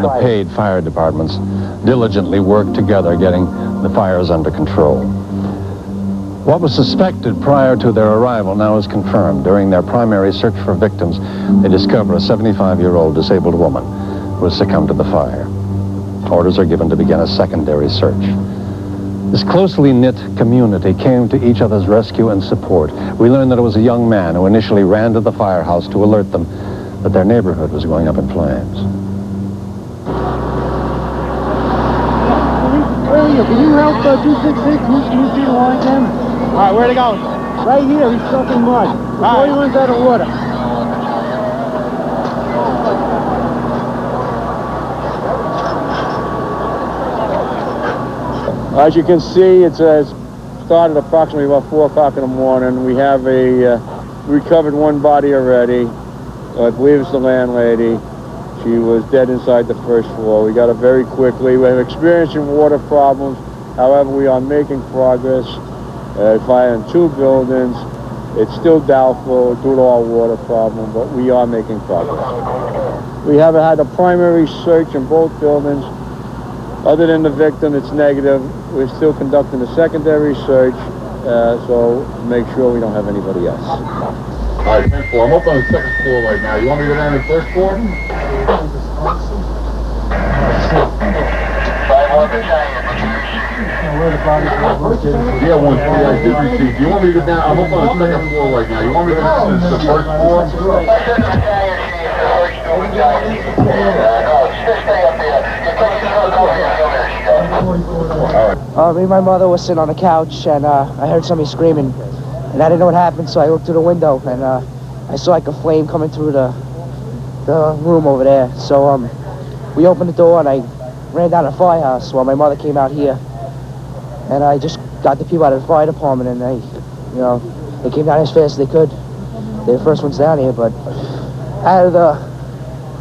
the paid fire departments diligently worked together getting the fires under control. What was suspected prior to their arrival now is confirmed. During their primary search for victims, they discover a 75-year-old disabled woman who has succumbed to the fire. Orders are given to begin a secondary search. This closely knit community came to each other's rescue and support. We learned that it was a young man who initially ran to the firehouse to alert them that their neighborhood was going up in flames. Can you help 266? Can you see the line down? All right, where are they going? Right here, he's stuck in mud. Before he runs out of water. As you can see, it's started approximately about 4 o'clock in the morning. We have recovered one body already. I believe it's the landlady. She was dead inside the first floor. We got her very quickly. We have experiencing water problems. However, we are making progress. Fire in 2 buildings. It's still doubtful due to our water problem, but we are making progress. We have had a primary search in both buildings. Other than the victim, it's negative. We're still conducting a secondary search, so make sure we don't have anybody else. All right, 10th floor. I'm up on the 2nd floor right now. You want me to go down to the 1st floor? Yeah, 1-3, I did receive. Do you want me to go down? I'm up on the 2nd floor right now. You want me to go to the 1st floor? Me and my mother was sitting on the couch, and I heard somebody screaming, and I didn't know what happened, so I looked through the window, and I saw like a flame coming through the room over there. So we opened the door, and I ran down to the firehouse while my mother came out here, and I just got the people out of the fire department, and they came down as fast as they could. They're the first ones down here, but out of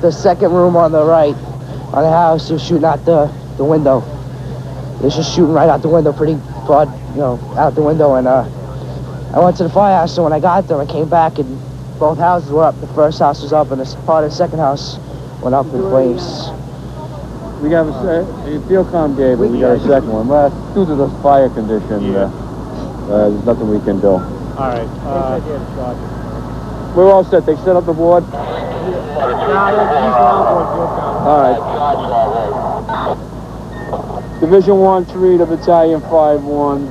the second room on the right on the house, they were shooting out the window. They were just shooting right out the window, pretty broad, out the window, and I went to the firehouse, so when I got there, I came back, and both houses were up. The first house was up, and part of the second house went up in flames. We got a field comm gave it. We got a second one. But due to the fire condition, there's nothing we can do. All right. We're all set. They set up the board? All right. Division 1-3 to Battalion 5-1.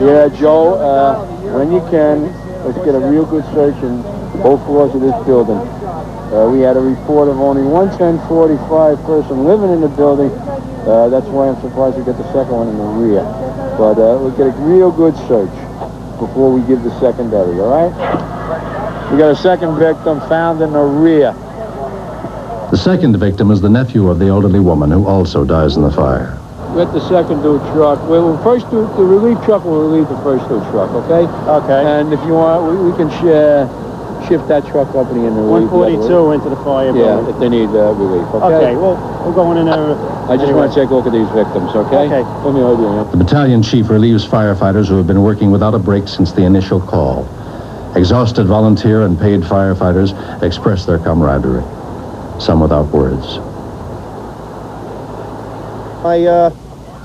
Yeah, Joe, when you can, let's get a real good search in both floors of this building. We had a report of only one 1045 person living in the building. That's why I'm surprised we get the second one in the rear. But we'll get a real good search before we give the secondary, all right? We got a second victim found in the rear. The second victim is the nephew of the elderly woman who also dies in the fire. Let the second do truck. We'll first do the relief truck. We'll relieve the first do truck, okay? Okay. And if you want, we can shift that truck up in the relief. 142 into the fire building. Yeah, if they need relief, okay? Okay, well, we're going in there. I just want to take a look at these victims, okay? Okay. Let me hold you. The battalion chief relieves firefighters who have been working without a break since the initial call. Exhausted volunteer and paid firefighters express their camaraderie, some without words. My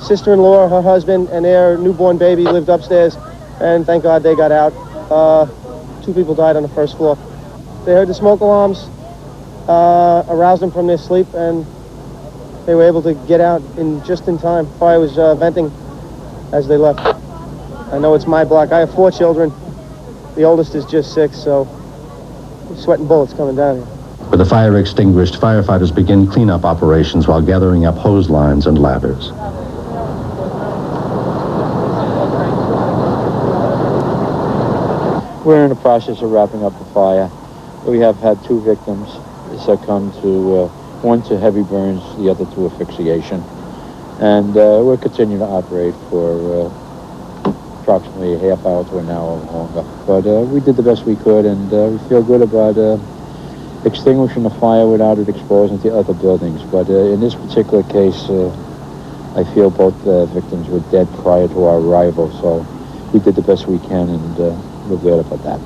sister-in-law, her husband, and their newborn baby lived upstairs, and thank God they got out. 2 people died on the first floor. They heard the smoke alarms, aroused them from their sleep, and they were able to get out just in time. Fire was venting as they left. I know it's my block. I have 4 children. The oldest is just 6, so sweating bullets coming down here. With the fire extinguished, firefighters begin cleanup operations while gathering up hose lines and ladders. We're in the process of wrapping up the fire. We have had 2 victims succumb to, one to heavy burns, the other to asphyxiation. And we're continuing to operate for approximately a half hour to an hour longer. But we did the best we could, and we feel good about extinguishing the fire without it exposing to other buildings. But in this particular case, I feel both victims were dead prior to our arrival, so we did the best we can, and we're glad about that.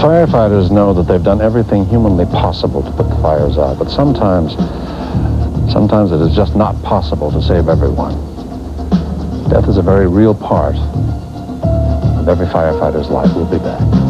Firefighters know that they've done everything humanly possible to put the fires out, but sometimes it is just not possible to save everyone. Death is a very real part of every firefighter's life. We'll be back.